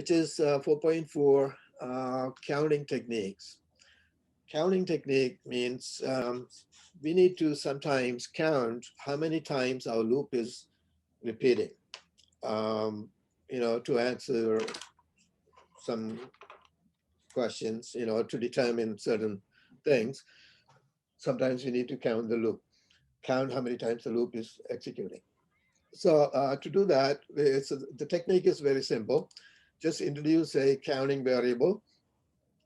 which is 4.4 counting techniques. Counting technique means we need to sometimes count how many times our loop is repeating, to answer some questions, to determine certain things. Sometimes we need to count the loop, count how many times the loop is executing. So to do that, the technique is very simple. Just introduce a counting variable,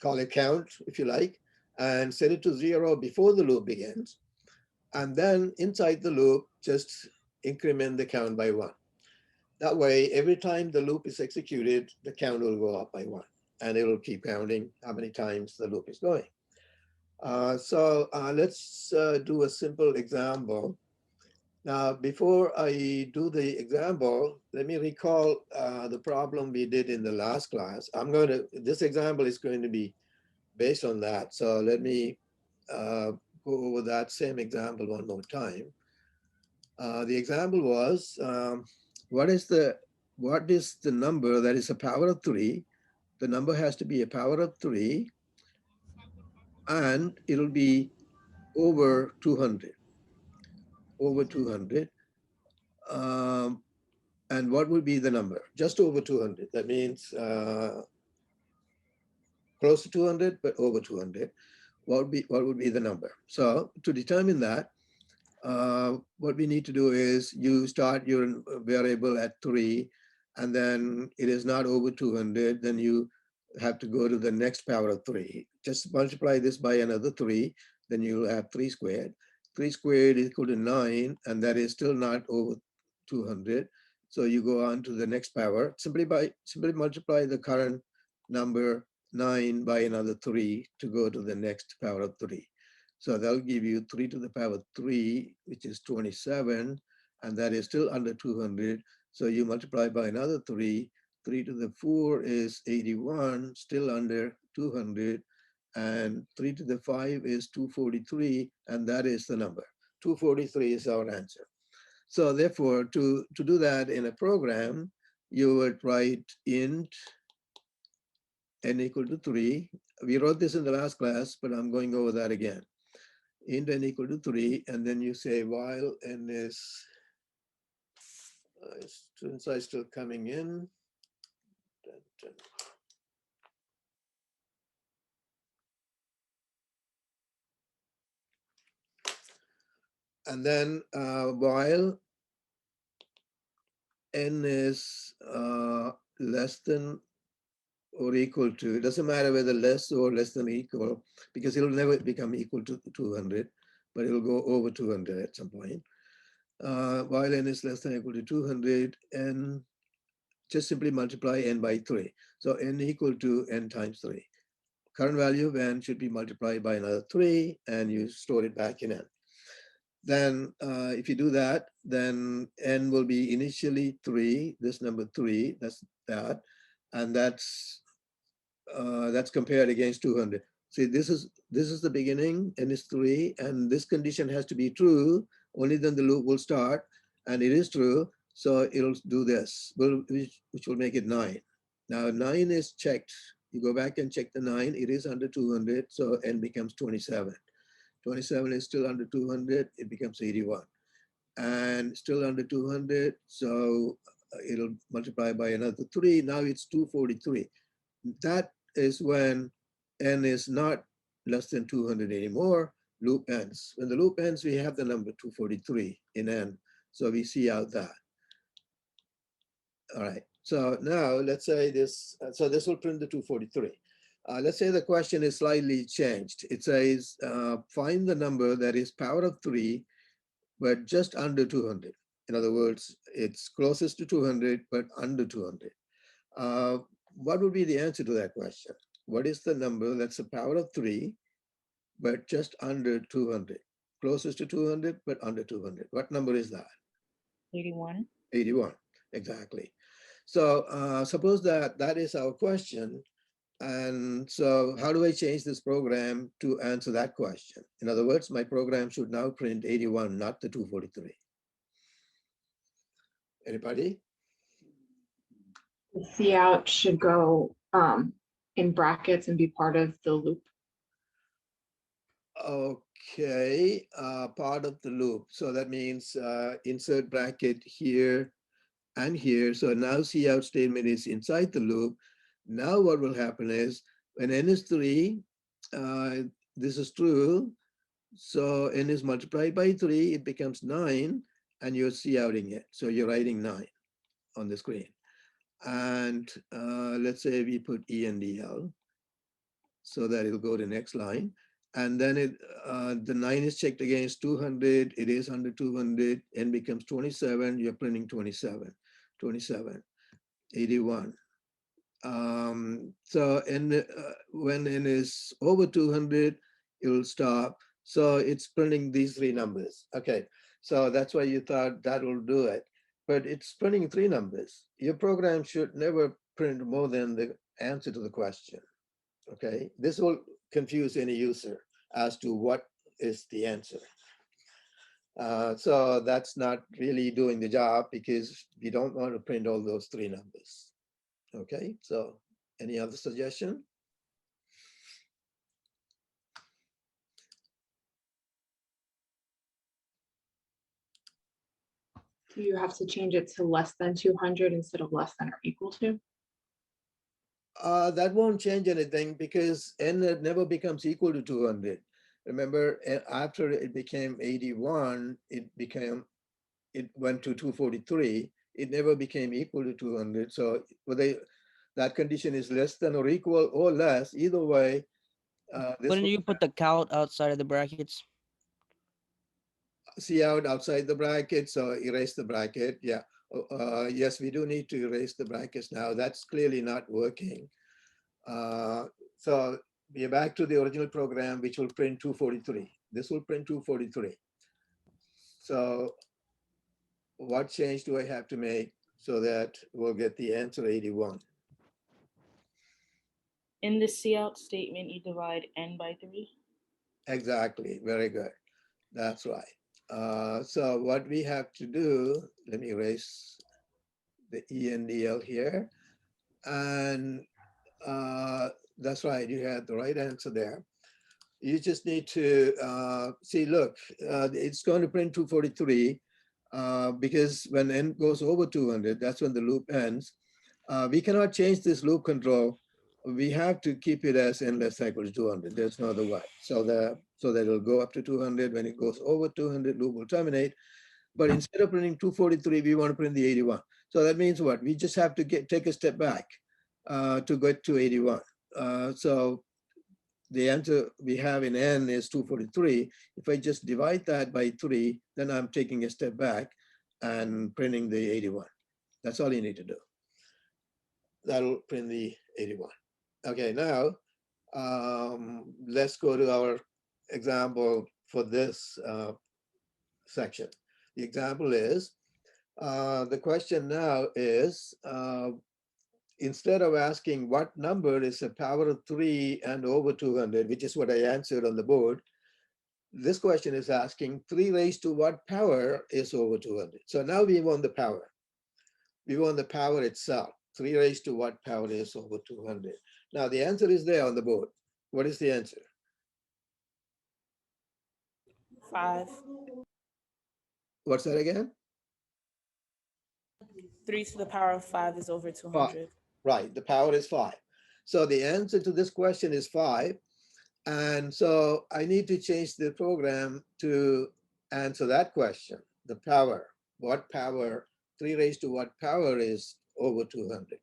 call it count if you like, and set it to 0 before the loop begins. And then inside the loop, just increment the count by 1. That way, every time the loop is executed, the count will go up by 1. And it will keep counting how many times the loop is going. So let's do a simple example. Now, before I do the example, let me recall the problem we did in the last class. This example is going to be based on that. So let me go over that same example one more time. The example was, what is the number that is a power of 3? The number has to be a power of 3, and it'll be over 200. Over 200. And what would be the number? Just over 200. That means close to 200, but over 200. What would be the number? So to determine that, what we need to do is you start your variable at 3, and then it is not over 200, then you have to go to the next power of 3. Just multiply this by another 3, then you'll have 3 squared. 3 squared is equal to 9, and that is still not over 200. So you go on to the next power. Simply multiply the current number 9 by another 3 to go to the next power of 3. So that'll give you 3 to the power 3, which is 27, and that is still under 200. So you multiply by another 3. 3 to the 4 is 81, still under 200. And 3 to the 5 is 243, and that is the number. 243 is our answer. So therefore, to do that in a program, you would write int n equal to 3. We wrote this in the last class, but I'm going over that again. Int n equal to 3, and then you say while n is, students are still coming in. And then while n is less than or equal to, it doesn't matter whether less or less than equal, because it'll never become equal to 200, but it'll go over 200 at some point. While n is less than or equal to 200, n, just simply multiply n by 3. So n equal to n times 3. Current value of n should be multiplied by another 3, and you store it back in n. Then if you do that, then n will be initially 3, this number 3, that's that, and that's compared against 200. See, this is the beginning, n is 3, and this condition has to be true, only then the loop will start, and it is true, so it'll do this, which will make it 9. Now 9 is checked. You go back and check the 9, it is under 200, so n becomes 27. 27 is still under 200, it becomes 81. And still under 200, so it'll multiply by another 3. Now it's 243. That is when n is not less than 200 anymore. Loop ends. When the loop ends, we have the number 243 in n. So we see out that. All right. So now let's say this. So this will print the 243. Let's say the question is slightly changed. It says, find the number that is power of 3, but just under 200. In other words, it's closest to 200, but under 200. What would be the answer to that question? What is the number that's a power of 3, but just under 200? Closest to 200, but under 200. What number is that? 81. 81, exactly. So suppose that is our question. And so how do I change this program to answer that question? In other words, my program should now print 81, not the 243. Anybody? The C out should go in brackets and be part of the loop. Okay, part of the loop. So that means insert bracket here and here. So now C out statement is inside the loop. Now what will happen is when n is 3, this is true. So n is multiplied by 3, it becomes 9, and you're C outing it. So you're writing 9 on the screen. And let's say we put E and DL, so that it'll go to the next line. And then the 9 is checked against 200, it is under 200, n becomes 27, you're printing 27, 27, 81. So when n is over 200, it will stop. So it's printing these three numbers. Okay, so that's why you thought that will do it. But it's printing three numbers. Your program should never print more than the answer to the question. Okay, this will confuse any user as to what is the answer. So that's not really doing the job because we don't want to print all those three numbers. Okay, so any other suggestion? Do you have to change it to less than 200 instead of less than or equal to? That won't change anything because n never becomes equal to 200. Remember, after it became 81, it went to 243. It never became equal to 200. So whether that condition is less than or equal or less, either way, this Wouldn't will you put the count outside of the brackets? C out outside the bracket, so erase the bracket. Yeah. Yes, we do need to erase the brackets now. That's clearly not working. So we are back to the original program, which will print 243. This will print 243. So what change do I have to make so that we'll get the answer 81? In the cout statement, you divide n by 3. Exactly. Very good. That's right. So what we have to do, let me erase the E and DL here. And that's right. You had the right answer there. You just need to see, look, it's going to print 243 because when n goes over 200, that's when the loop ends. We cannot change this loop control. We have to keep it as n less than equal to 200. There's no other way. So that it'll go up to 200. When it goes over 200, loop will terminate. But instead of printing 243, we want to print the 81. So that means what? We just have to take a step back to get to 81. So the answer we have in n is 243. If I just divide that by 3, then I'm taking a step back and printing the 81. That's all you need to do. That'll print the 81. Okay, now let's go to our example for this section. The example is, the question now is, instead of asking what number is a power of 3 and over 200, which is what I answered on the board, this question is asking 3 raised to what power is over 200. So now we want the power. We want the power itself. 3 raised to what power is over 200. Now the answer is there on the board. What is the answer? 5. What's that again? 3 to the power of 5 is over 200. Right, the power is 5. So the answer to this question is 5. And so I need to change the program to answer that question, the power. What power, 3 raised to what power is over 200?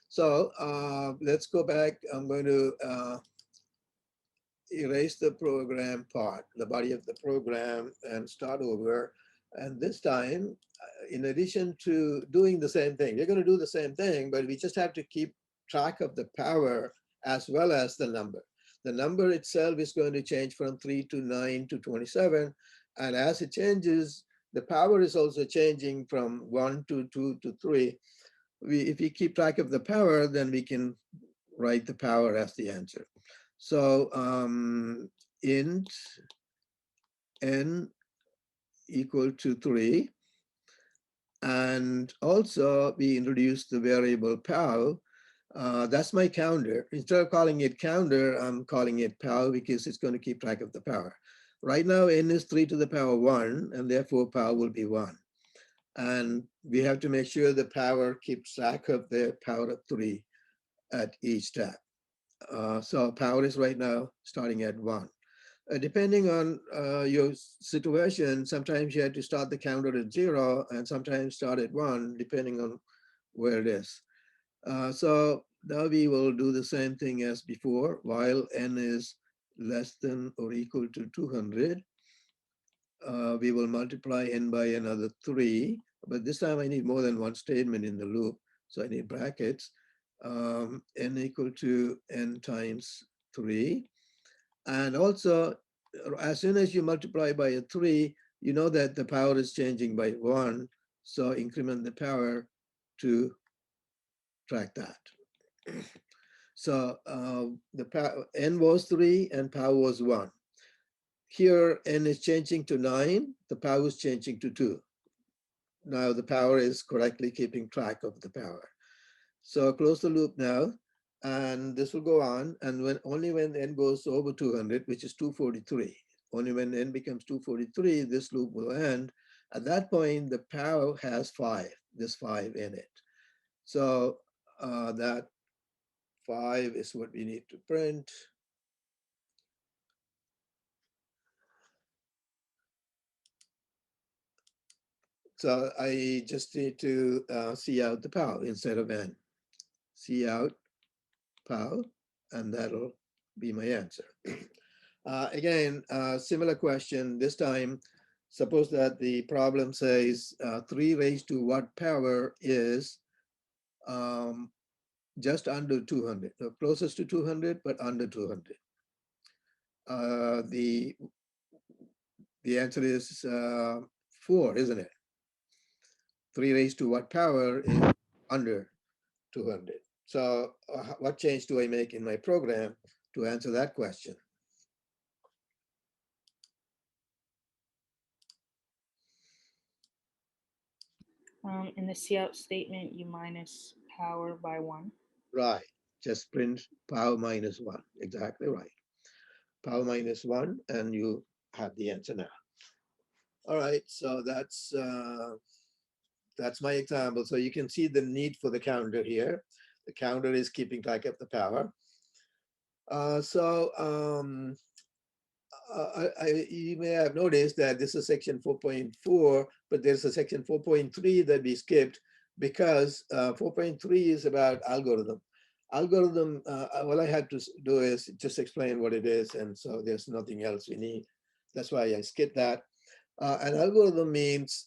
So let's go back. I'm going to erase the program part, the body of the program, and start over. And this time, in addition to doing the same thing, we're going to do the same thing, but we just have to keep track of the power as well as the number. The number itself is going to change from 3 to 9 to 27. And as it changes, the power is also changing from 1 to 2 to 3. If we keep track of the power, then we can write the power as the answer. So int n equal to 3. And also we introduced the variable pow. That's my counter. Instead of calling it counter, I'm calling it pow because it's going to keep track of the power. Right now, n is 3 to the power 1, and therefore power will be 1. And we have to make sure the power keeps track of the power of 3 at each step. So power is right now starting at 1. Depending on your situation, sometimes you have to start the counter at 0 and sometimes start at 1, depending on where it is. So now we will do the same thing as before. While n is less than or equal to 200, we will multiply n by another 3. But this time I need more than one statement in the loop. So I need brackets. N equal to n times 3. And also, as soon as you multiply by a 3, you know that the power is changing by 1. So increment the power to track that. So the power, n was 3 and power was 1. Here, n is changing to 9. The power is changing to 2. Now the power is correctly keeping track of the power. So close the loop now, and this will go on. And when only when n goes over 200, which is 243, only when n becomes 243, this loop will end. At that point, the power has 5, this 5 in it. So that 5 is what we need to print. So I just need to see out the power instead of n. See out power, and that'll be my answer. Again, similar question. This time, suppose that the problem says 3 raised to what power is just under 200, closest to 200, but under 200. The answer is 4, isn't it? 3 raised to what power is under 200. So what change do I make in my program to answer that question? In the cout statement, you minus power by 1. Right, just print power minus 1, exactly right. Power minus 1, and you have the answer now. All right, so that's my example. So you can see the need for the counter here. The counter is keeping track of the power. You may have noticed that this is section 4.4, but there's a section 4.3 that we skipped because 4.3 is about algorithm. Algorithm, all I had to do is just explain what it is, and so there's nothing else we need. That's why I skipped that. An algorithm means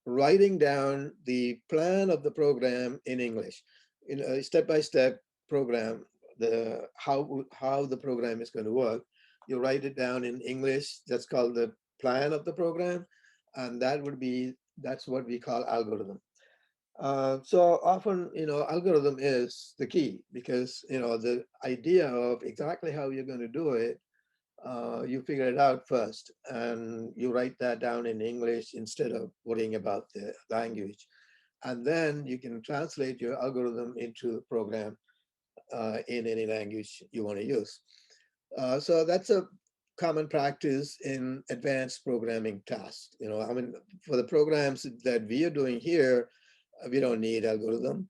writing down the plan of the program in English, in a step-by-step program, how the program is going to work. You write it down in English. That's called the plan of the program, and that's what we call algorithm. So often, algorithm is the key because the idea of exactly how you're going to do it, you figure it out first, and you write that down in English instead of worrying about the language, and then you can translate your algorithm into a program in any language you want to use. So that's a common practice in advanced programming tasks. I mean, for the programs that we are doing here, we don't need algorithm,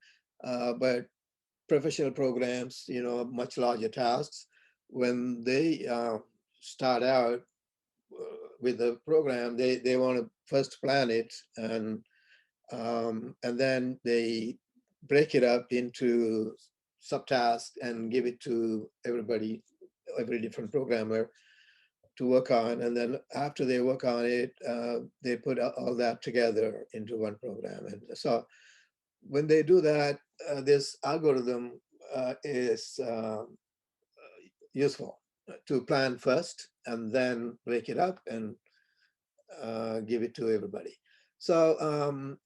but professional programs, much larger tasks, when they start out with the program, they want to first plan it, and then they break it up into subtasks and give it to everybody, every different programmer to work on. And then after they work on it, they put all that together into one program. And so when they do that, this algorithm is useful to plan first and then break it up and give it to everybody. So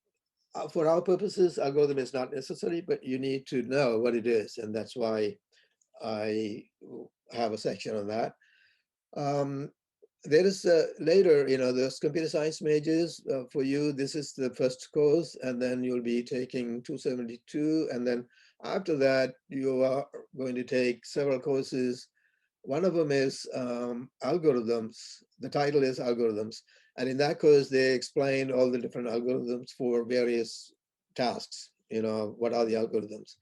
for our purposes, algorithm is not necessary, but you need to know what it is. And that's why I have a section on that. there is later, those computer science majors for you, this is the first course, and then you'll be taking 272. And then after that, you are going to take several courses. One of them is algorithms. The title is algorithms. And in that course, they explain all the different algorithms for various tasks. What are the algorithms?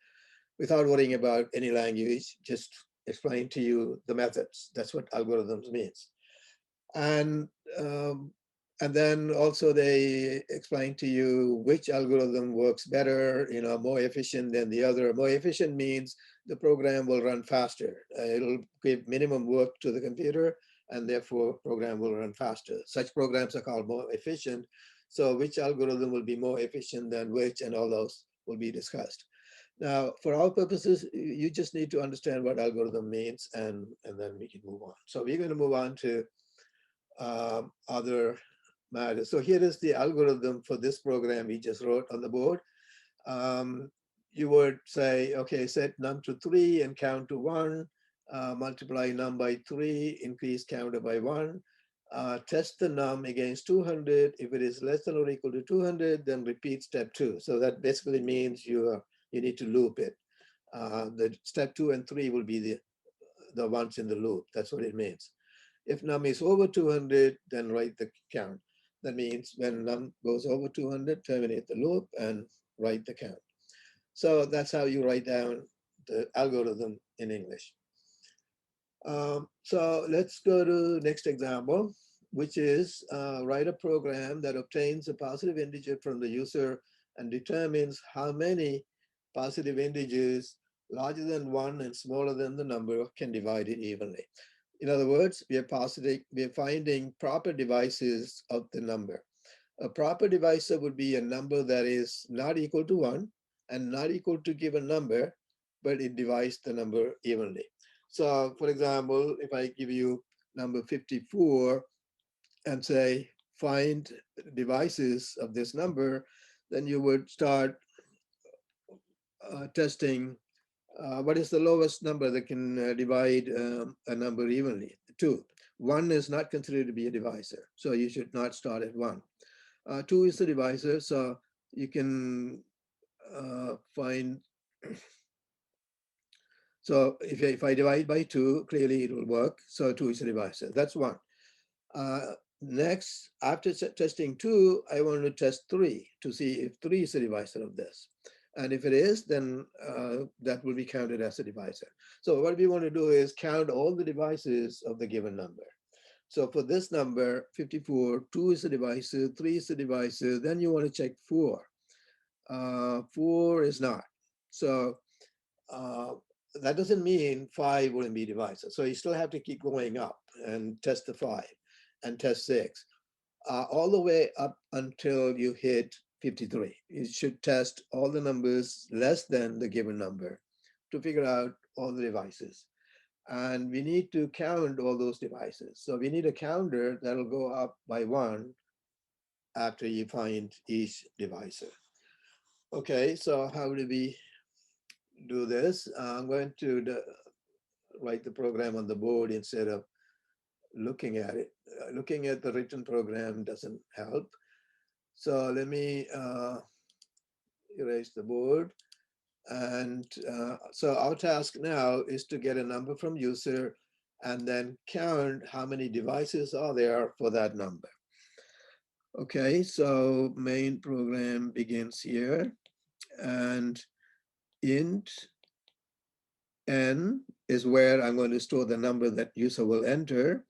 Without worrying about any language, just explain to you the methods. That's what algorithms means. And um, and then also they explain to you which algorithm works better, more efficient than the other. More efficient means the program will run faster. It'll give minimum work to the computer, and therefore program will run faster. Such programs are called more efficient. So which algorithm will be more efficient than which, and all those will be discussed. Now, for our purposes, you just need to understand what algorithm means, and then we can move on. So we're going to move on to other matters. So here is the algorithm for this program we just wrote on the board. You would say, okay, set num to 3 and count to 1, multiply num by 3, increase counter by 1, test the num against 200. If it is less than or equal to 200, then repeat step 2. So that basically means you need to loop it. The step 2 and 3 will be the ones in the loop. That's what it means. If num is over 200, then write the count. That means when num goes over 200, terminate the loop and write the count. So that's how you write down the algorithm in English. So let's go to next example, which is write a program that obtains a positive integer from the user and determines how many positive integers larger than 1 and smaller than the number can divide it evenly. In other words, we are finding proper divisors of the number. A proper divisor would be a number that is not equal to 1 and not equal to given number, but it divides the number evenly. So for example, if I give you number 54 and say, find divisors of this number, then you would start testing what is the lowest number that can divide a number evenly? 2. 1 is not considered to be a divisor, so you should not start at 1. 2 is the divisor, so you can find. So if I divide by 2, clearly it will work. So 2 is a divisor. That's 1. Next, after testing 2, I want to test 3 to see if 3 is a divisor of this. And if it is, then that will be counted as a divisor. So what we want to do is count all the divisors of the given number. So for this number, 54, 2 is a divisor, 3 is a divisor. Then you want to check 4. 4 is not. So that doesn't mean 5 wouldn't be divisor. So you still have to keep going up and test the 5 and test 6, all the way up until you hit 53. You should test all the numbers less than the given number to figure out all the divisors. And we need to count all those divisors. So we need a counter that'll go up by 1 after you find each divisor. Okay, so how do we do this? I'm going to write the program on the board instead of looking at it. Looking at the written program doesn't help. So let me erase the board. And so our task now is to get a number from user and then count how many devices are there for that number. Okay, so main program begins here, and int n is where I'm going to store the number that user will enter.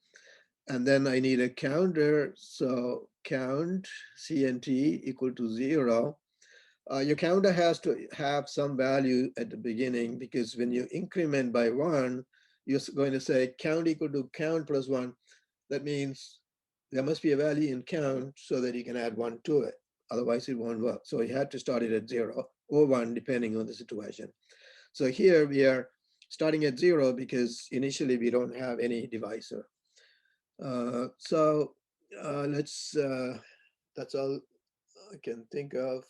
And then I need a counter. So count cnt equal to 0. Your counter has to have some value at the beginning, because when you increment by 1, you're going to say count equal to count plus 1. That means there must be a value in count so that you can add 1 to it. Otherwise, it won't work. So you have to start it at 0 or 1, depending on the situation. So here we are starting at 0 because initially we don't have any divisor. So that's all I can think of.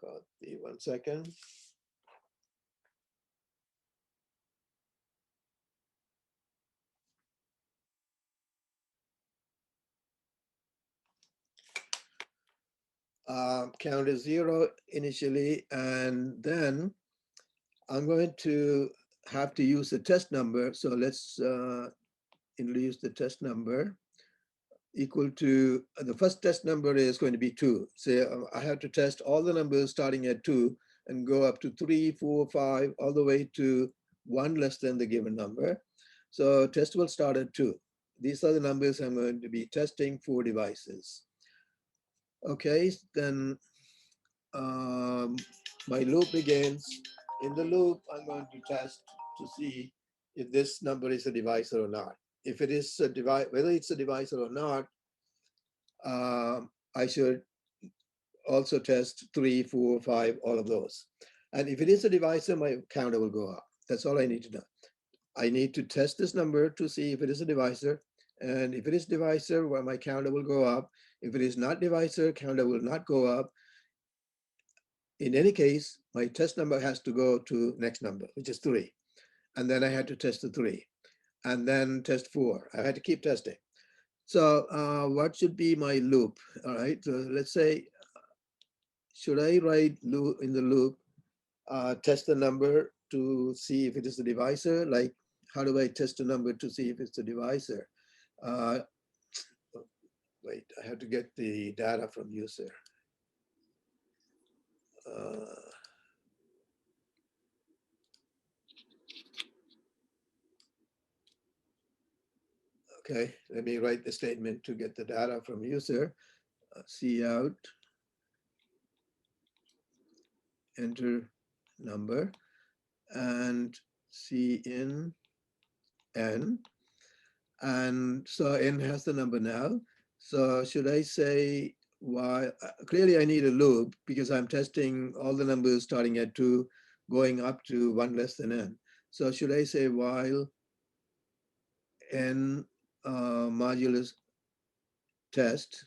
Copy, 1 second. count is 0 initially, and then I'm going to have to use the test number. So let's introduce the test number equal to, the first test number is going to be 2. Say I have to test all the numbers starting at 2 and go up to 3, 4, 5, all the way to 1 less than the given number. So test will start at 2. These are the numbers I'm going to be testing for devices. Okay, then my loop begins. In the loop, I'm going to test to see if this number is a divisor or not. If it is a device, whether it's a divisor or not, I should also test 3, 4, 5, all of those. And if it is a divisor, my counter will go up. That's all I need to know. I need to test this number to see if it is a divisor. And if it is divisor, well, my counter will go up. If it is not divisor, counter will not go up. In any case, my test number has to go to next number, which is 3. And then I had to test the 3. And then test 4. I had to keep testing. So what should be my loop? All right, so let's say, should I write loop in the loop, test the number to see if it is a divisor? Like, how do I test a number to see if it's a divisor? Wait, I have to get the data from user. Okay, let me write the statement to get the data from user. C out, enter number, and C in N. And so N has the number now. So should I say why? Clearly I need a loop because I'm testing all the numbers starting at 2, going up to 1 less than N. So should I say while N modulus test,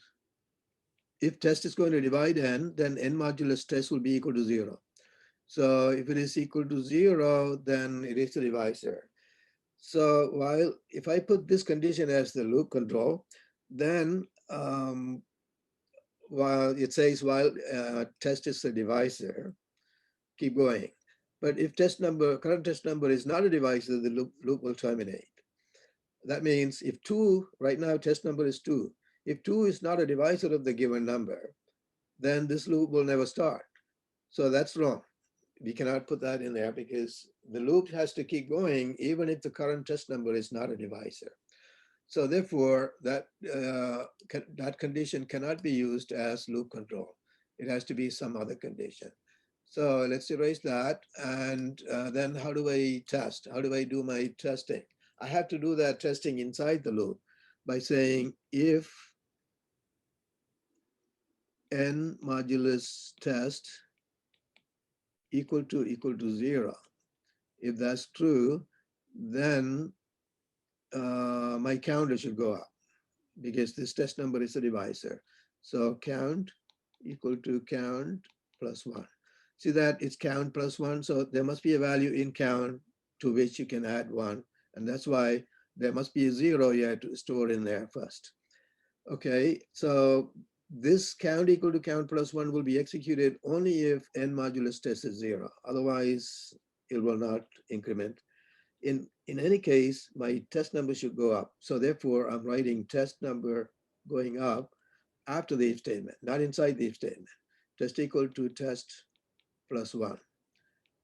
if test is going to divide N, then N modulus test will be equal to 0. So if it is equal to 0, then it is a divisor. So while if I put this condition as the loop control, then while it says while test is a divisor, keep going. But if current test number is not a divisor, the loop will terminate. That means if 2, right now test number is 2. If 2 is not a divisor of the given number, then this loop will never start. So that's wrong. We cannot put that in there because the loop has to keep going even if the current test number is not a divisor. So therefore, that condition cannot be used as loop control. It has to be some other condition. So let's erase that. And then how do I test? How do I do my testing? I have to do that testing inside the loop by saying if N modulus test equal to 0. If that's true, then my counter should go up because this test number is a divisor. So count equal to count plus 1. See that it's count plus 1. So there must be a value in count to which you can add 1. And that's why there must be a 0 you have to store in there first. Okay, so this count equal to count plus 1 will be executed only if N modulus test is 0. Otherwise, it will not increment. In any case, my test number should go up. So therefore, I'm writing test number going up after the if statement, not inside the if statement. Test equal to test plus 1.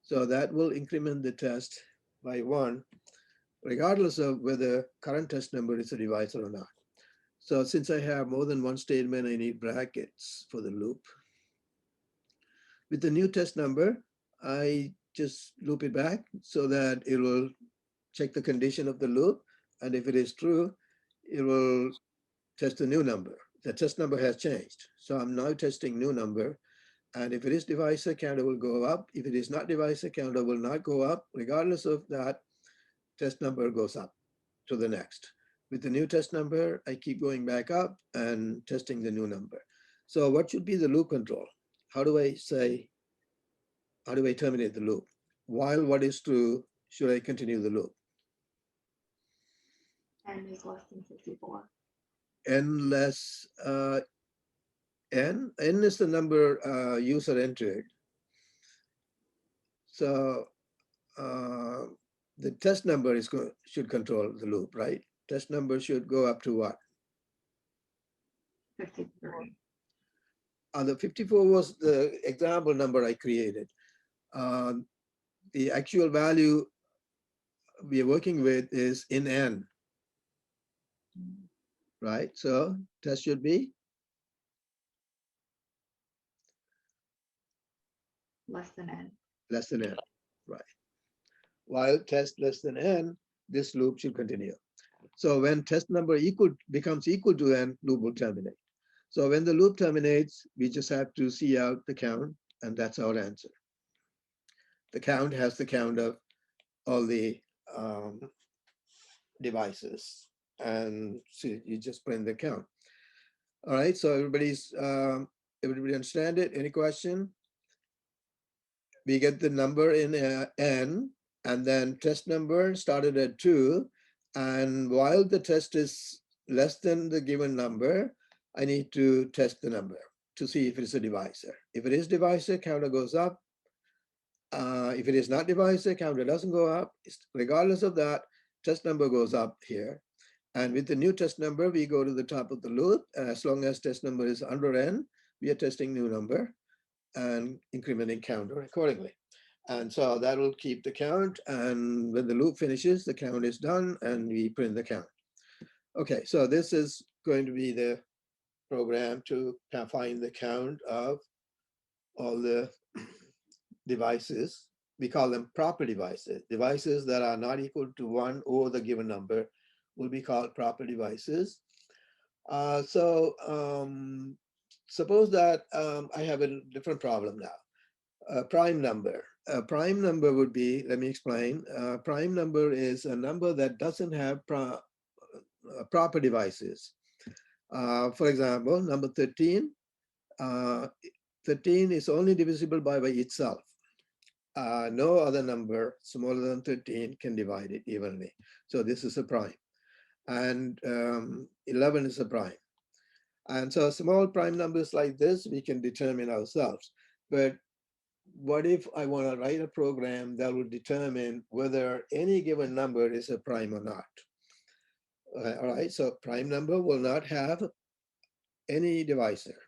So that will increment the test by 1, regardless of whether current test number is a divisor or not. So since I have more than one statement, I need brackets for the loop. With the new test number, I just loop it back so that it will check the condition of the loop. And if it is true, it will test the new number. The test number has changed. So I'm now testing new number. And if it is divisor, counter will go up. If it is not divisor, counter will not go up. Regardless of that, test number goes up to the next. With the new test number, I keep going back up and testing the new number. So what should be the loop control? How do I terminate the loop? While what is true, should I continue the loop? N is less than 64. N less, n is the number user entered. So the test number should control the loop, right? Test number should go up to what? 53. The 54 was the example number I created. The actual value we are working with is in n, right? So test should be Less than n. less than n, right? While test less than n, this loop should continue. So when test number becomes equal to n, loop will terminate. So when the loop terminates, we just have to see out the count, and that's our answer. The count has the count of all the devices, and so you just print the count. All right, so everybody understand it? Any question? We get the number in n, and then test number started at 2, and while the test is less than the given number, I need to test the number to see if it's a divisor. If it is divisor, counter goes up. If it is not divisor, counter doesn't go up. Regardless of that, test number goes up here. And with the new test number, we go to the top of the loop. As long as test number is under n, we are testing new number and incrementing counter accordingly. And so that will keep the count. And when the loop finishes, the count is done and we print the count. Okay, so this is going to be the program to find the count of all the devices. We call them proper devices. Devices that are not equal to 1 or the given number will be called proper devices. Suppose that I have a different problem now. A prime number. A prime number would be, let me explain. Prime number is a number that doesn't have proper devices. For example, number 13. 13 is only divisible by itself. No other number smaller than 13 can divide it evenly. So this is a prime. And 11 is a prime. And so small prime numbers like this, we can determine ourselves. But what if I want to write a program that will determine whether any given number is a prime or not? All right, so prime number will not have any divisor,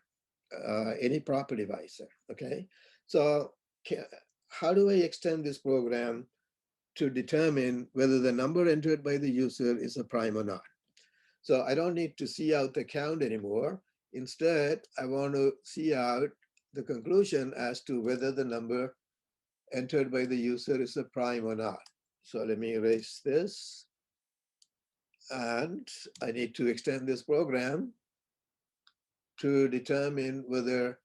any proper divisor, okay? So how do I extend this program to determine whether the number entered by the user is a prime or not? So I don't need to see out the count anymore. Instead, I want to see out the conclusion as to whether the number entered by the user is a prime or not. So let me erase this. And I need to extend this program to determine whether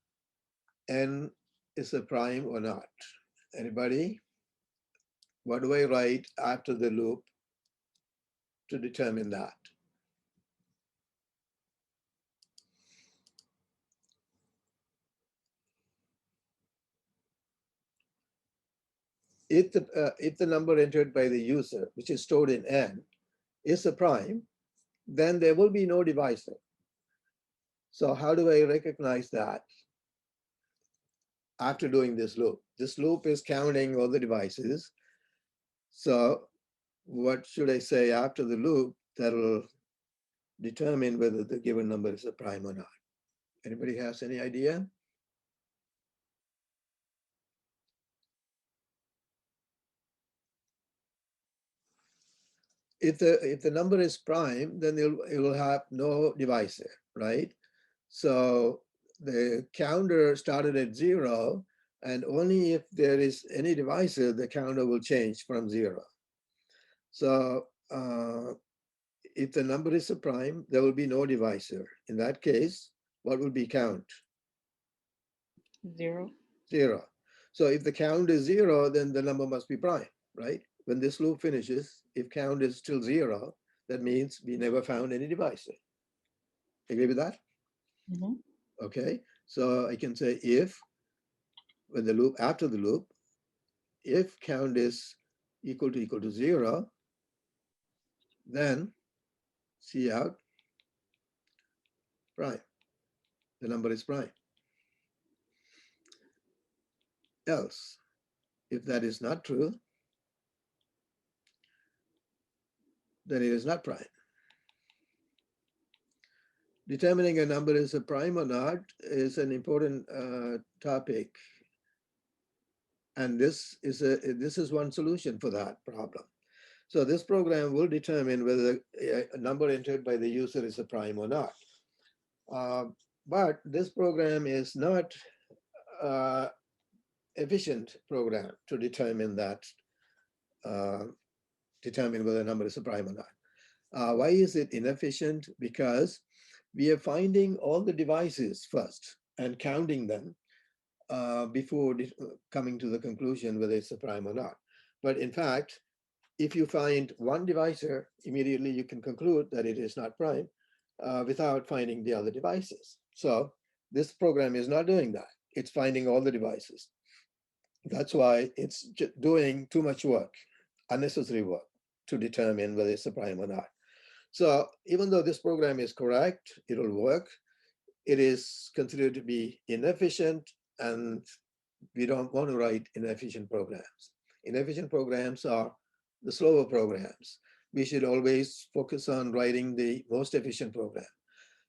n is a prime or not. Anybody? What do I write after the loop to determine that? If the number entered by the user, which is stored in n, is a prime, then there will be no divisor. So how do I recognize that after doing this loop? This loop is counting all the devices. So what should I say after the loop that will determine whether the given number is a prime or not? Anybody has any idea? If the number is prime, then it will have no divisor, right? So the counter started at 0, and only if there is any divisor, the counter will change from 0. So if the number is a prime, there will be no divisor. In that case, what will be count? 0. 0. So if the count is 0, then the number must be prime, right? When this loop finishes, if count is still 0, that means we never found any divisor. Agree with that? Mm-hmm. Okay, so I can say if, when the loop, after the loop, if count is equal to 0, then see out prime. the number is prime. Else, if that is not true, then it is not prime. Determining a number is a prime or not is an important topic. And this is one solution for that problem. So this program will determine whether a number entered by the user is a prime or not. But this program is not efficient program to determine that, determine whether a number is a prime or not. Why is it inefficient? Because we are finding all the devices first and counting them before coming to the conclusion whether it's a prime or not. But in fact, if you find one divisor, immediately you can conclude that it is not prime without finding the other devices. So this program is not doing that. It's finding all the devices. That's why it's doing too much work, unnecessary work, to determine whether it's a prime or not. So even though this program is correct, it'll work, it is considered to be inefficient, and we don't want to write inefficient programs. Inefficient programs are the slower programs. We should always focus on writing the most efficient program.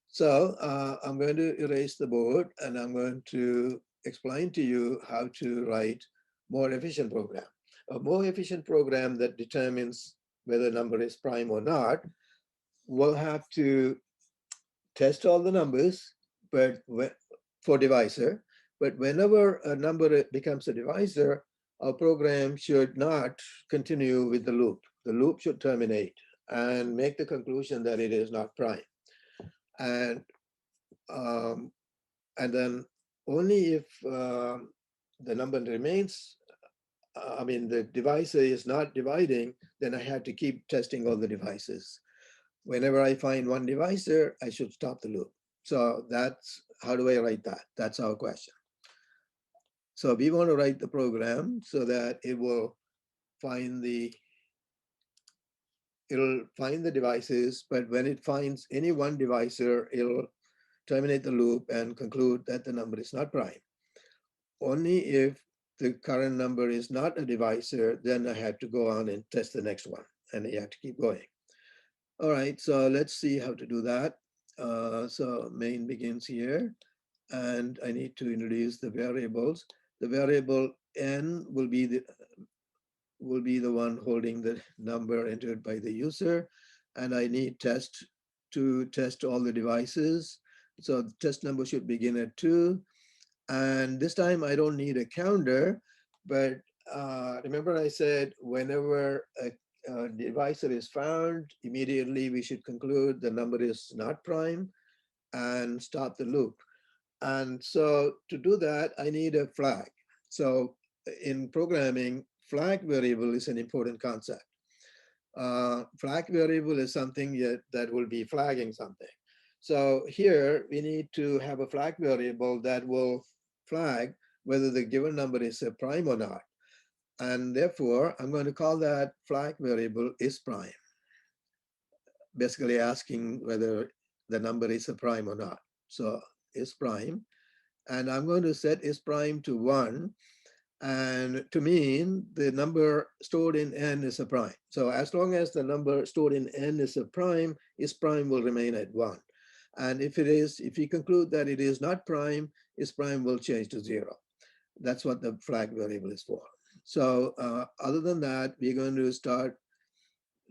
So I'm going to erase the board and I'm going to explain to you how to write more efficient program. A more efficient program that determines whether a number is prime or not will have to test all the numbers, but for divisor. But whenever a number becomes a divisor, our program should not continue with the loop. The loop should terminate and make the conclusion that it is not prime. And then only if the number remains, I mean, the divisor is not dividing, then I have to keep testing all the devices. Whenever I find one divisor, I should stop the loop. So that's, how do I write that? That's our question. So we want to write the program so that it will find the, it'll find the devices, but when it finds any one divisor, it'll terminate the loop and conclude that the number is not prime. Only if the current number is not a divisor, then I have to go on and test the next one, and you have to keep going. All right, so let's see how to do that. So main begins here, and I need to introduce the variables. The variable n will be the one holding the number entered by the user, and I need test to test all the devices. So the test number should begin at 2, and this time I don't need a counter, but remember I said whenever a divisor is found, immediately we should conclude the number is not prime and stop the loop. And so to do that, I need a flag. So in programming, flag variable is an important concept. Flag variable is something that will be flagging something. So here we need to have a flag variable that will flag whether the given number is a prime or not. And therefore, I'm going to call that flag variable is prime, basically asking whether the number is a prime or not. So is prime. And I'm going to set is prime to 1, and to mean the number stored in n is a prime. So as long as the number stored in n is a prime, is prime will remain at 1. And if we conclude that it is not prime, is prime will change to 0. That's what the flag variable is for. So other than that, we're going to start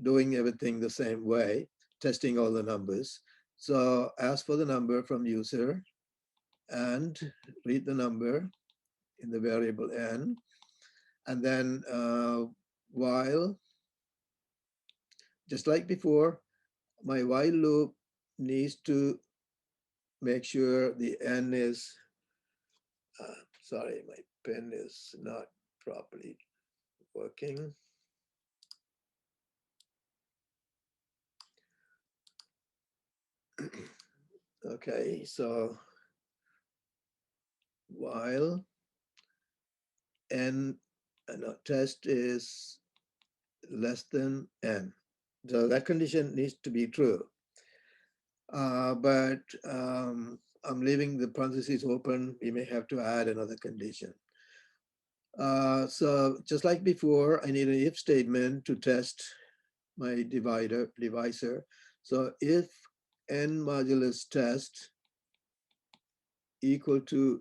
doing everything the same way, testing all the numbers. So ask for the number from user and read the number in the variable n. And then while, just like before, my while loop needs to make sure the n is, sorry, my pen is not properly working. Okay, so while n test is less than n. So that condition needs to be true. But I'm leaving the parentheses open. We may have to add another condition. So just like before, I need an if statement to test my divisor. So if n modulus test equal to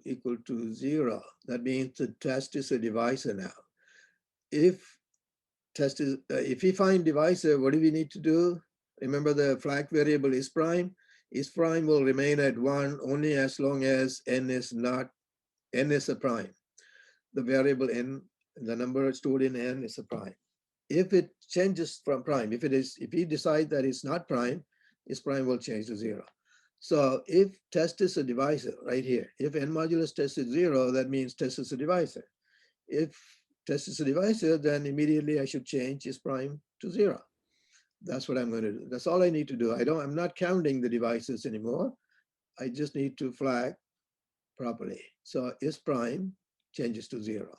0, that means the test is a divisor now. If test is, if we find divisor, what do we need to do? Remember the flag variable is prime. Is prime will remain at 1 only as long as n is a prime. The variable n, the number stored in n is a prime. If it changes from prime, if we decide that it's not prime, its prime will change to 0. So if test is a divisor right here, if n modulus test is 0, that means test is a divisor. If test is a divisor, then immediately I should change its prime to 0. That's what I'm going to do. That's all I need to do. I'm not counting the divisors anymore. I just need to flag properly. So is prime changes to 0.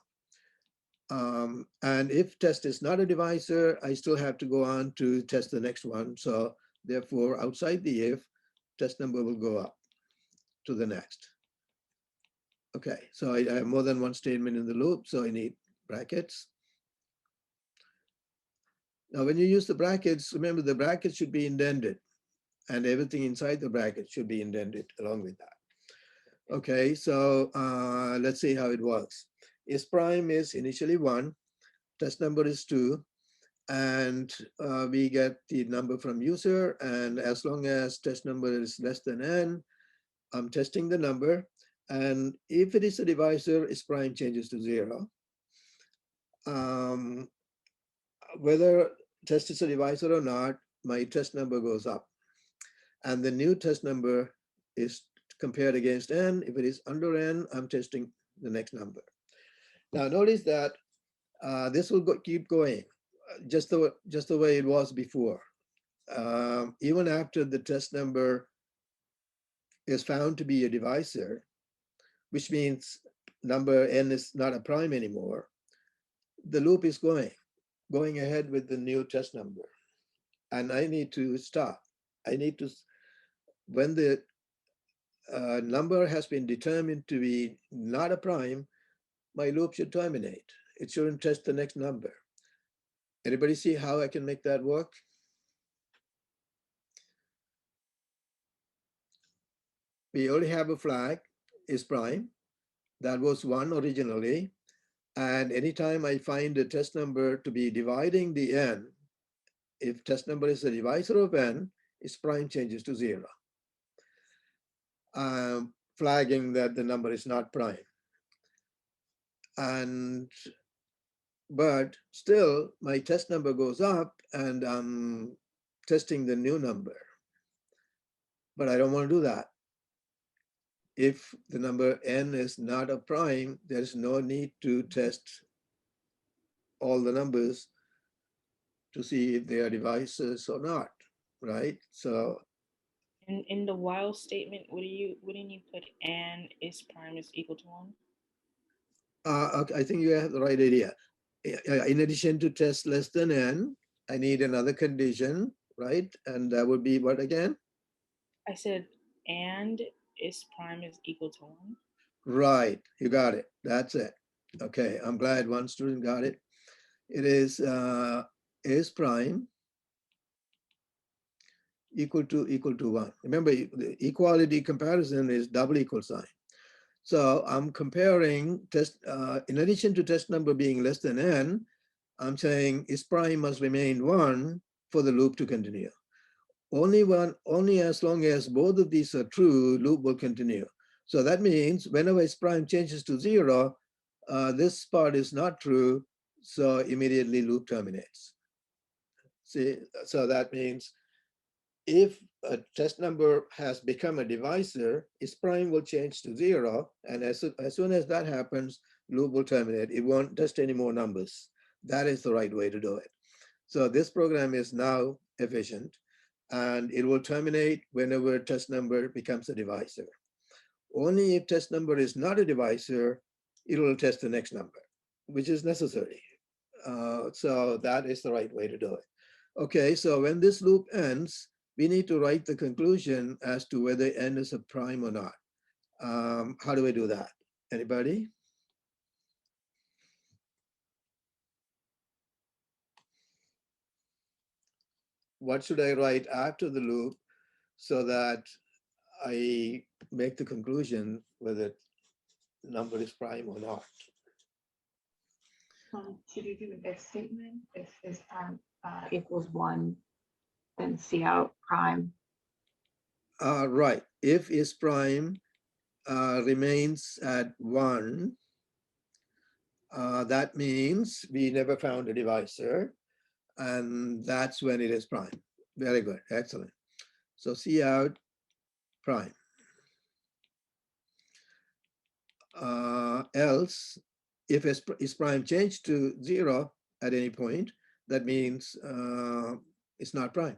And if test is not a divisor, I still have to go on to test the next one. So therefore, outside the if, test number will go up to the next. Okay, so I have more than one statement in the loop, so I need brackets. Now, when you use the brackets, remember the brackets should be indented and everything inside the bracket should be indented along with that. Okay, so let's see how it works. Is prime is initially 1, test number is 2, and we get the number from user, and as long as test number is less than n, I'm testing the number, and if it is a divisor, its prime changes to 0. Whether test is a divisor or not, my test number goes up, and the new test number is compared against n. If it is under n, I'm testing the next number. Now notice that this will keep going just the way it was before. Even after the test number is found to be a divisor, which means number n is not a prime anymore, the loop is going ahead with the new test number. And I need to stop. I need to, when the number has been determined to be not a prime, my loop should terminate. It shouldn't test the next number. Anybody see how I can make that work? We only have a flag, is prime. That was 1 originally. And anytime I find the test number to be dividing the n, if test number is a divisor of n, its prime changes to 0. Flagging that the number is not prime. But still, my test number goes up and I'm testing the new number. But I don't want to do that. If the number n is not a prime, there's no need to test all the numbers to see if they are divisors or not, right? So In the while statement, wouldn't you put and is prime is equal to 1? okay, I think you have the right idea. In addition to test less than n, I need another condition, right? And that would be what again? I said and is prime is equal to 1. Right, you got it. That's it. Okay, I'm glad one student got it. It is prime equal to 1. Remember, the equality comparison is double equal sign. So I'm comparing test, in addition to test number being less than n, I'm saying is prime must remain 1 for the loop to continue. Only as long as both of these are true, loop will continue. So that means whenever is prime changes to 0, this part is not true, so immediately loop terminates. See, so that means if a test number has become a divisor, its prime will change to 0, and as soon as that happens, loop will terminate. It won't test any more numbers. That is the right way to do it. So this program is now efficient, and it will terminate whenever test number becomes a divisor. Only if test number is not a divisor, it will test the next number, which is necessary. So that is the right way to do it. Okay, so when this loop ends, we need to write the conclusion as to whether n is a prime or not. How do I do that? Anybody? What should I write after the loop so that I make the conclusion whether number is prime or not? Should you do an if statement? If is prime equals 1, then C out prime. Right. If is prime remains at 1, that means we never found a divisor, and that's when it is prime. Very good. Excellent. So C out prime. Else, if is prime changed to 0 at any point, that means it's not prime.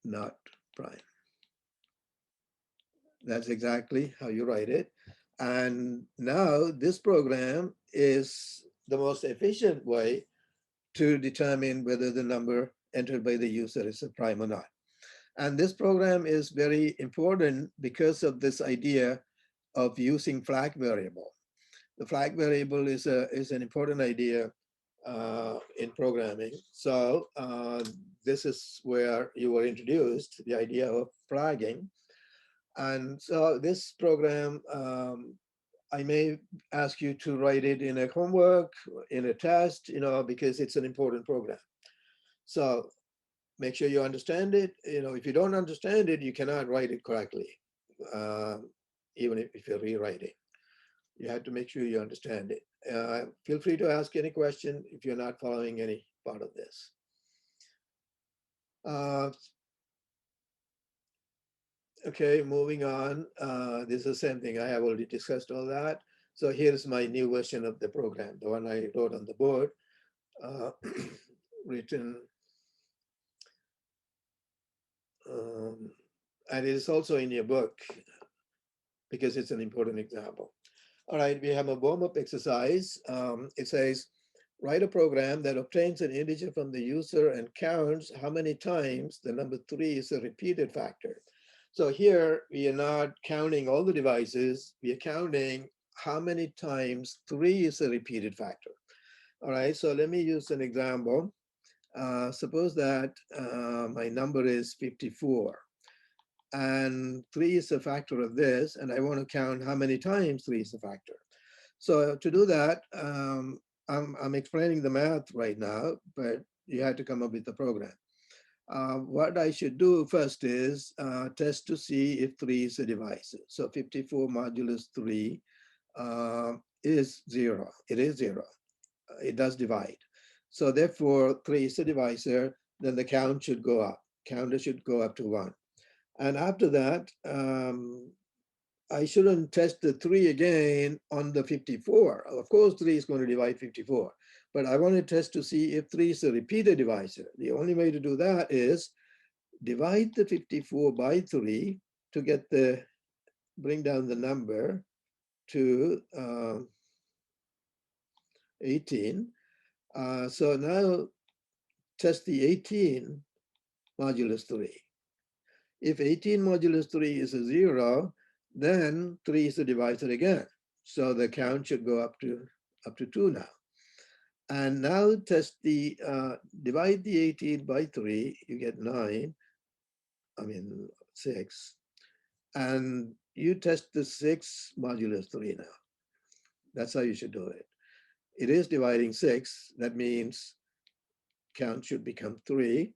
Not prime. That's exactly how you write it. And now this program is the most efficient way to determine whether the number entered by the user is a prime or not. And this program is very important because of this idea of using flag variable. The flag variable is an important idea in programming. So this is where you were introduced, the idea of flagging. And so this program, I may ask you to write it in a homework, in a test, because it's an important program. So make sure you understand it. If you don't understand it, you cannot write it correctly, even if you're rewriting. You have to make sure you understand it. Feel free to ask any question if you're not following any part of this. Okay, moving on. This is the same thing. I have already discussed all that. So here's my new version of the program, the one I wrote on the board, written. And it is also in your book because it's an important example. All right, we have a warm-up exercise. It says, write a program that obtains an integer from the user and counts how many times the number 3 is a repeated factor. So here we are not counting all the devices, we are counting how many times 3 is a repeated factor. All right, so let me use an example. Suppose that my number is 54 and 3 is a factor of this, and I want to count how many times 3 is a factor. So to do that, I'm explaining the math right now, but you had to come up with the program. What I should do first is test to see if 3 is a divisor. So 54 modulus 3 is 0. It is 0. It does divide. So therefore, 3 is a divisor, then the count should go up. Counter should go up to 1. And after that, I shouldn't test the 3 again on the 54. Of course, 3 is going to divide 54. But I want to test to see if 3 is a repeated divisor. The only way to do that is divide the 54 by 3 to bring down the number to 18. So now test the 18 modulus 3. If 18 modulus 3 is a 0, then 3 is a divisor again. So the count should go up to 2 now. And now test divide the 18 by 3, you get 6. And you test the 6 modulus 3 now. That's how you should do it. It is dividing 6. That means count should become 3.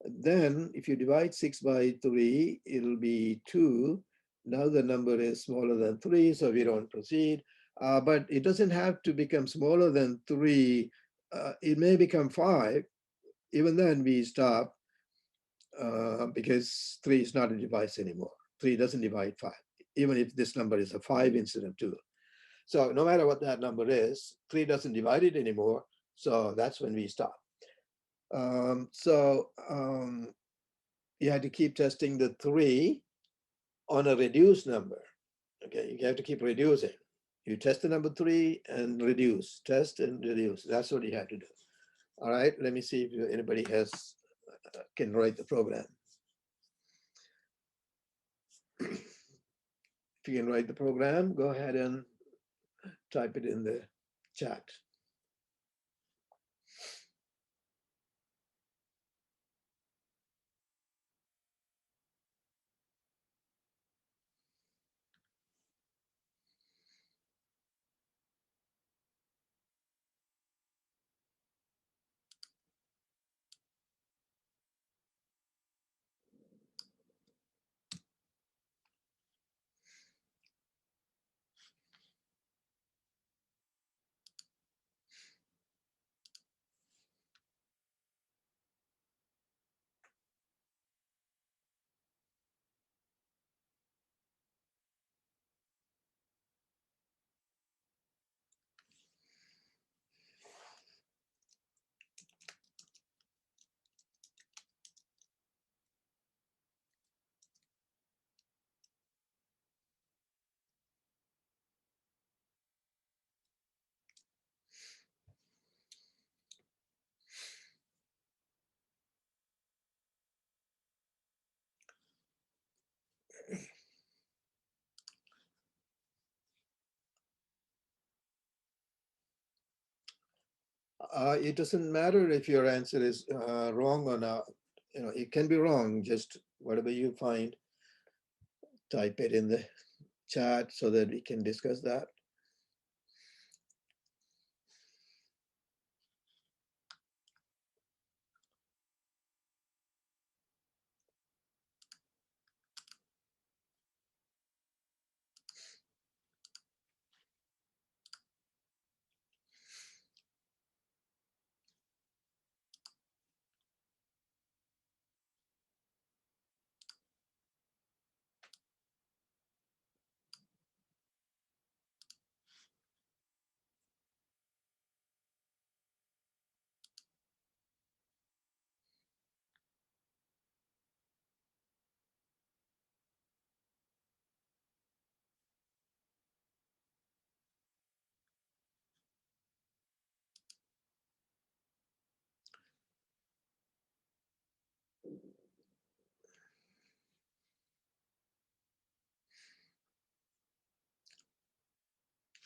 Then if you divide 6 by 3, it'll be 2. Now the number is smaller than 3, so we don't proceed. But it doesn't have to become smaller than 3. It may become 5. Even then we stop because 3 is not a device anymore. 3 doesn't divide 5, even if this number is a 5 instead of 2. So no matter what that number is, 3 doesn't divide it anymore. So that's when we stop. You had to keep testing the 3 on a reduced number. Okay, you have to keep reducing. You test the number 3 and reduce, test and reduce. That's what you have to do. All right, let me see if anybody can write the program. If you can write the program, go ahead and type it in the chat. It doesn't matter if your answer is wrong or not. It can be wrong. Just whatever you find, type it in the chat so that we can discuss that.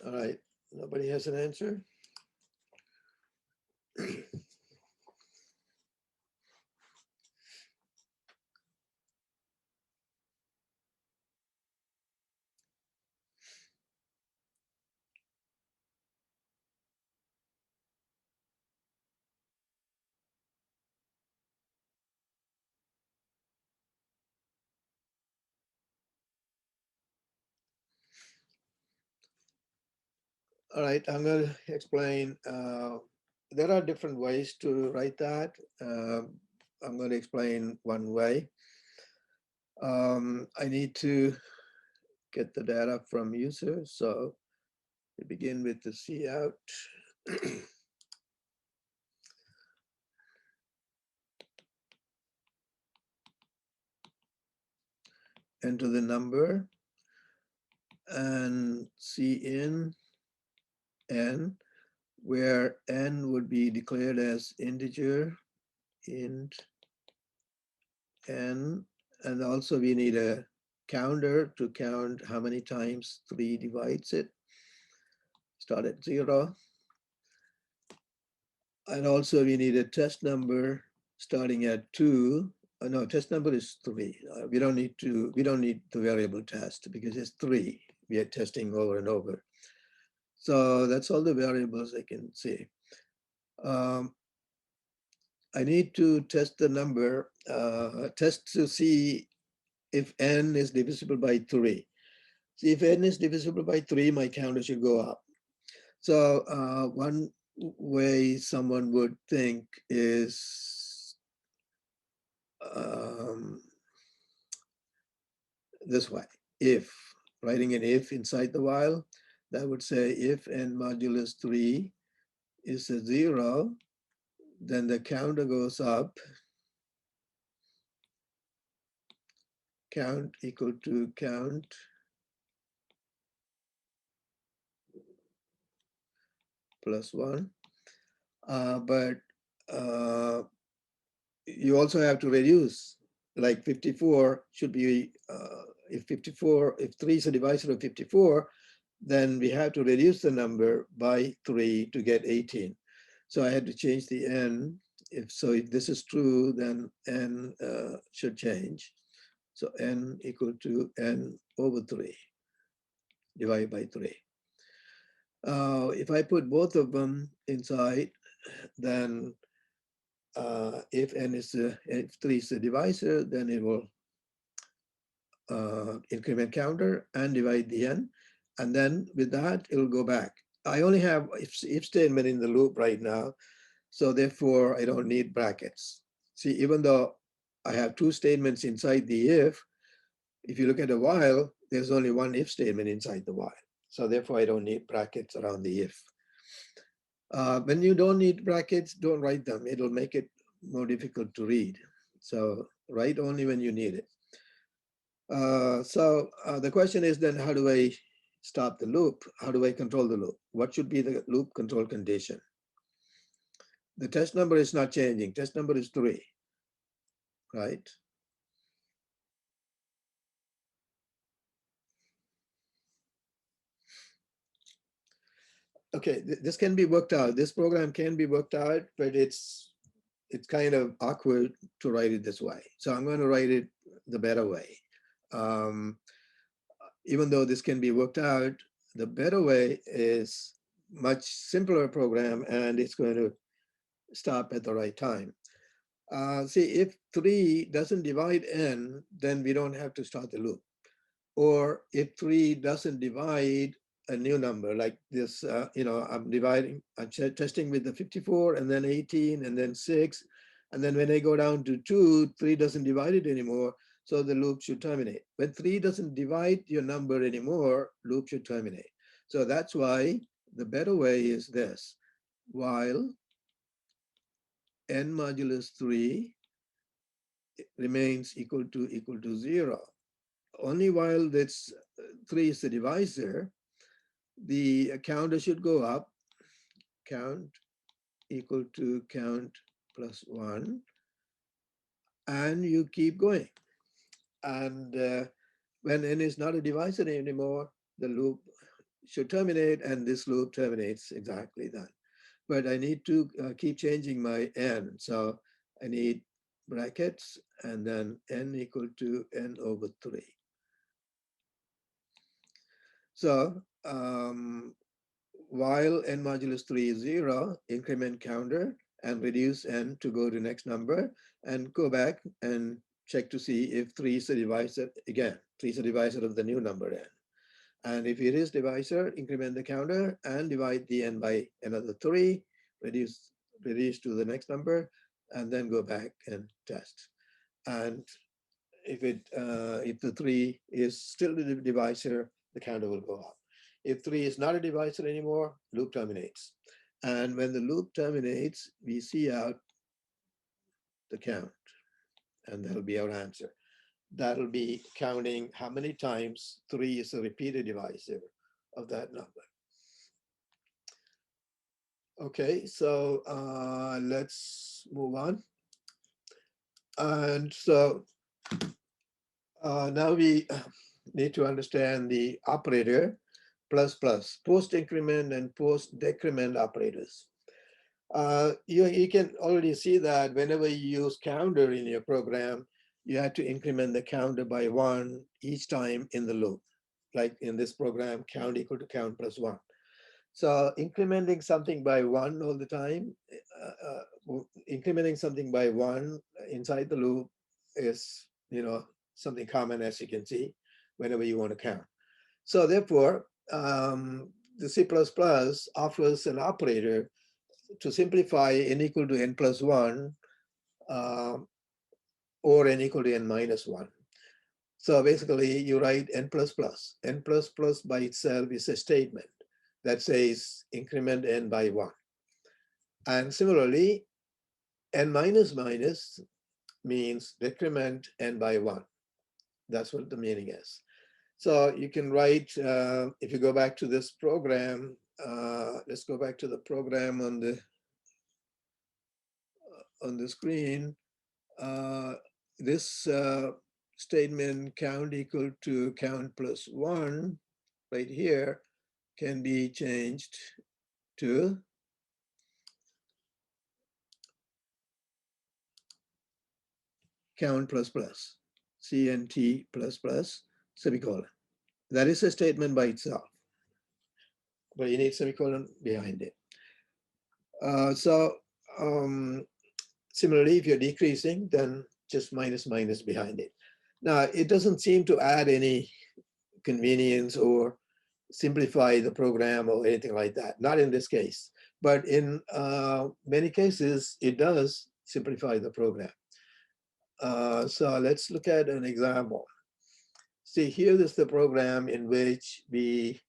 All right. Nobody has an answer? All right, I'm going to explain. There are different ways to write that. I'm going to explain one way. I need to get the data from user. So we begin with the cout. Enter the number and cin n, where n would be declared as integer int n, and also we need a counter to count how many times 3 divides it. Start at 0. And also we need a test number starting at 2. No, test number is 3. We don't need the variable test because it's 3. We are testing over and over. So that's all the variables I can see. I need to test the number, test to see if n is divisible by 3. See, if n is divisible by 3, my counter should go up. So one way someone would think is this way. If, writing an if inside the while, that would say if n modulus 3 is a 0, then the counter goes up, count equal to count plus 1. But you also have to reduce, like 54 should be if 54, if 3 is a divisor of 54, then we have to reduce the number by 3 to get 18. So I had to change the n. If this is true, then n should change. So n equal to n over 3 divided by 3. If I put both of them inside, then if n is if 3 is a divisor, then it will increment counter and divide the n. And then with that, it'll go back. I only have if statement in the loop right now. So therefore, I don't need brackets. See, even though I have 2 statements inside the if you look at a while, there's only one if statement inside the while. So therefore, I don't need brackets around the if. When you don't need brackets, don't write them. It'll make it more difficult to read. So write only when you need it. The question is then, how do I stop the loop? How do I control the loop? What should be the loop control condition? The test number is not changing. Test number is 3, right? Okay, this can be worked out. This program can be worked out, but it's kind of awkward to write it this way. So I'm going to write it the better way. Even though this can be worked out, the better way is much simpler program, and it's going to stop at the right time. See, if 3 doesn't divide n, then we don't have to start the loop. Or if 3 doesn't divide a new number like this, I'm testing with the 54 and then 18 and then 6. And then when I go down to 2, 3 doesn't divide it anymore. So the loop should terminate. When 3 doesn't divide your number anymore, loop should terminate. So that's why the better way is this. While n modulus 3 remains equal to 0. Only while this 3 is the divisor, the counter should go up, count equal to count plus 1, and you keep going. And when n is not a divisor anymore, the loop should terminate, and this loop terminates exactly that. But I need to keep changing my n. So I need brackets and then n equal to n over 3. So while n modulus 3 is 0, increment counter and reduce n to go to next number, and go back and check to see if 3 is a divisor. Again, 3 is a divisor of the new number n. And if it is divisor, increment the counter and divide the n by another 3, reduce to the next number, and then go back and test. And if the 3 is still the divisor, the counter will go up. If 3 is not a divisor anymore, loop terminates. And when the loop terminates, we see out the count, and that'll be our answer. That'll be counting how many times 3 is a repeated divisor of that number. Okay, so let's move on. And so now we need to understand the operator post increment and post decrement operators. You can already see that whenever you use counter in your program, you have to increment the counter by 1 each time in the loop. Like in this program, count equal to count plus 1. So incrementing something by 1 all the time, incrementing something by 1 inside the loop is, something common, as you can see, whenever you want to count. So therefore, the C++ offers an operator to simplify n equal to n plus 1 or n equal to n minus 1. So basically, you write n plus plus. N plus plus by itself is a statement that says increment n by 1. And similarly, n minus minus means decrement n by 1. That's what the meaning is. So you can write, if you go back to this program, let's go back to the program on the screen. This statement count equal to count plus 1 right here can be changed to count plus plus, CNT plus plus, semicolon. That is a statement by itself, but you need semicolon behind it. So similarly, if you're decreasing, then just minus minus behind it. Now, it doesn't seem to add any convenience or simplify the program or anything like that. Not in this case, but in many cases, it does simplify the program. So let's look at an example. See, here is the program in which we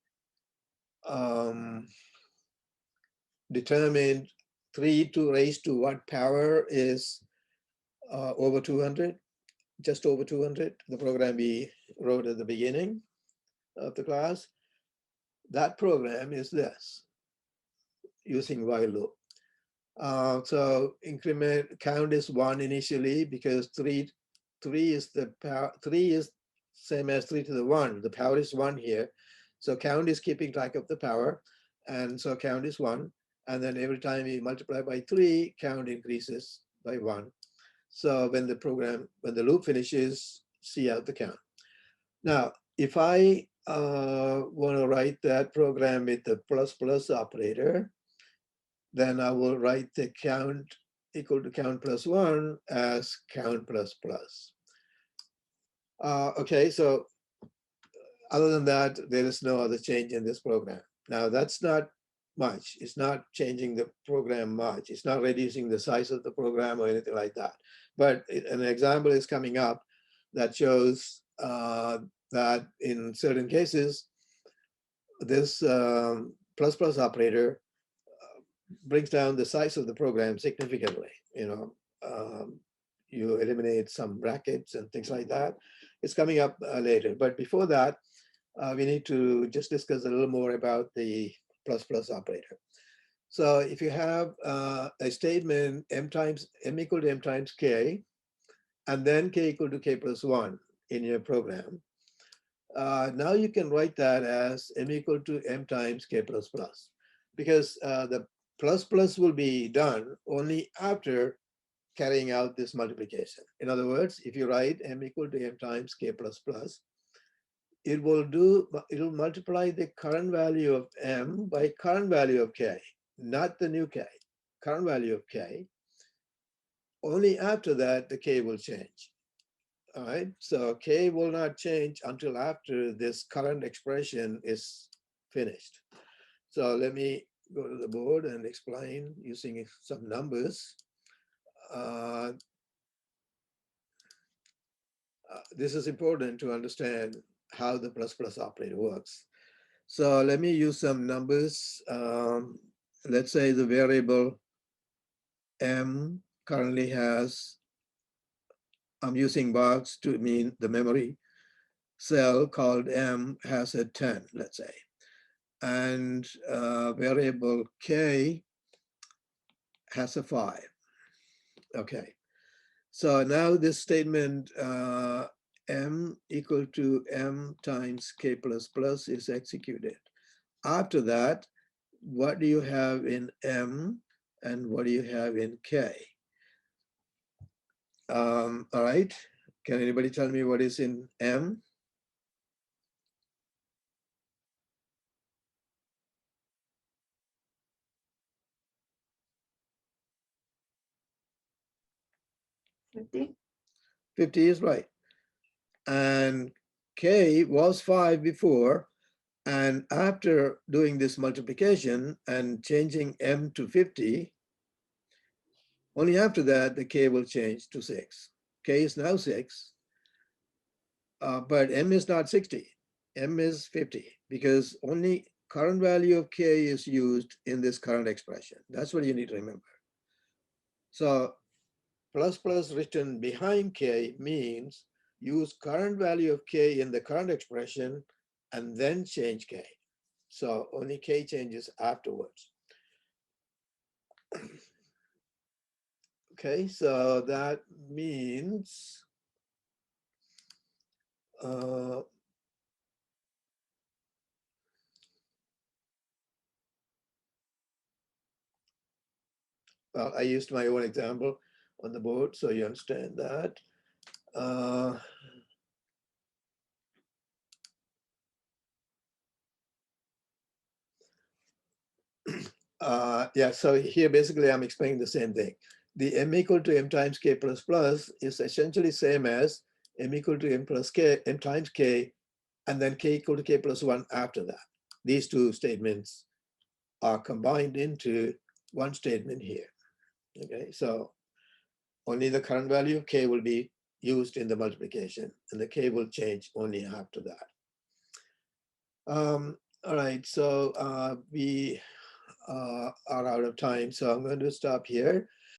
determined 3 to raise to what power is over 200, just over 200, the program we wrote at the beginning of the class. That program is this, using while loop. So increment count is 1 initially because 3 is the power, 3 is same as 3 to the 1. The power is 1 here. So count is keeping track of the power. And so count is 1. And then every time we multiply by 3, count increases by 1. So when the loop finishes, see out the count. Now, if I want to write that program with the plus plus operator, then I will write the count equal to count plus 1 as count plus plus. Okay, so other than that, there is no other change in this program. Now, that's not much. It's not changing the program much. It's not reducing the size of the program or anything like that. But an example is coming up that shows that in certain cases, this plus plus operator brings down the size of the program significantly. You eliminate some brackets and things like that. It's coming up later. But before that, we need to just discuss a little more about the plus plus operator. So if you have a statement m equal to m times k, and then k equal to k plus 1 in your program, now you can write that as m equal to m times k plus plus, because the plus plus will be done only after carrying out this multiplication. In other words, if you write m equal to m times k plus plus, it'll multiply the current value of m by current value of k, not the new k, current value of k. Only after that, the k will change. All right, so k will not change until after this current expression is finished. So let me go to the board and explain using some numbers. This is important to understand how the plus plus operator works. So let me use some numbers. Let's say the variable m currently has, I'm using box to mean the memory cell called m has a 10, let's say. And variable k has a 5. Okay. So now this statement m equal to m times k plus plus is executed. After that, what do you have in m and what do you have in k? All right, can anybody tell me what is in m? $50. 50 is right. And k was 5 before, and after doing this multiplication and changing m to 50, only after that the k will change to 6. K is now 6, but m is not 60. M is 50 because only current value of k is used in this current expression. That's what you need to remember. So plus plus written behind k means use current value of k in the current expression and then change k. So only k changes afterwards. Okay, so that means Uh, well, I used my own example on the board, so you understand that. Uh, yeah, so here basically I'm explaining the same thing. The m equal to m times k plus plus is essentially same as m equal to m plus k, m times k, and then k equal to k plus 1 after that. These two statements are combined into one statement here. Okay, so only the current value of k will be used in the multiplication, and the k will change only after that. All right, so we are out of time, so I'm going to stop here.